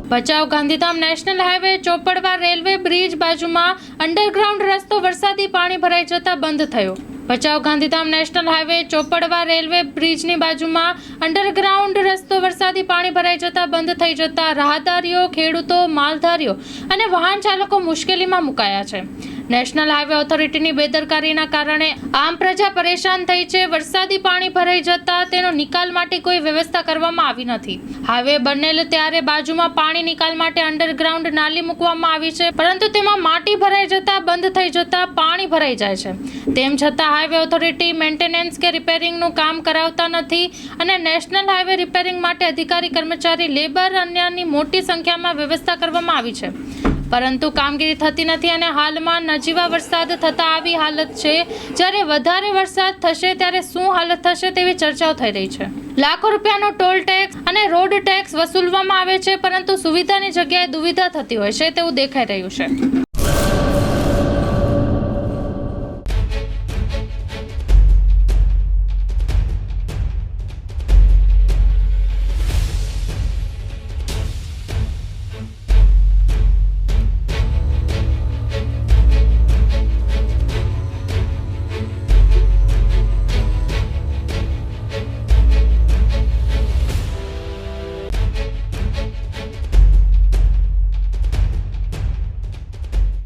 Bhachau Gandhidham national highway Chopadva railway bridge બાજુમાં underground રસ્તો વરસાદી પાણી ભરાઈ જતા બંધ થયો। Bhachau Gandhidham national highway Chopadva railway બ્રિજની બાજુમાં અંડરગ્રાઉન્ડ રસ્તો વરસાદી પાણી ભરાઈ જતા બંધ થઈ જતા રાહદારીઓ, ખેડૂતો, માલધારીઓ અને વાહન ચાલકો મુશ્કેલીમાં મુકાયા છે। નેશનલ હાઈવે ઓથોરિટીની બેદરકારીના કારણે આમ પ્રજા પરેશાન થઈ છે। વરસાદી પાણી ભરાઈ જતા તેનો નિકાલ માટે કોઈ વ્યવસ્થા કરવામાં આવી નથી। હાઈવે બનેલ ત્યારે બાજુમાં પાણી નિકાલ માટે અંડરગ્રાઉન્ડ નાલી મૂકવામાં આવી છે, પરંતુ તેમાં માટી ભરાઈ જતા બંધ થઈ જતા પાણી ભરાઈ જાય છે। તેમ છતાં હાઈવે ઓથોરિટી મેન્ટેનન્સ કે રિપેરિંગનું કામ કરાવતા નથી અને નેશનલ હાઈવે રિપેરિંગ માટે અધિકારી, કર્મચારી, લેબર અન્યની મોટી સંખ્યામાં વ્યવસ્થા કરવામાં આવી છે, પરંતુ કામગીરી થતી નથી અને હાલમાં નજીવા વરસાદ થતા આવી હાલત છે। જ્યારે વધારે વરસાદ થશે ત્યારે શું હાલત થશે તેવી ચર્ચાઓ થઈ રહી છે। લાખો રૂપિયાનો ટોલ ટેક્સ અને રોડ ટેક્સ વસૂલવામાં આવે છે, પરંતુ સુવિધાની જગ્યાએ દુવિધા થતી હોય છે તેવું દેખાઈ રહ્યું છે।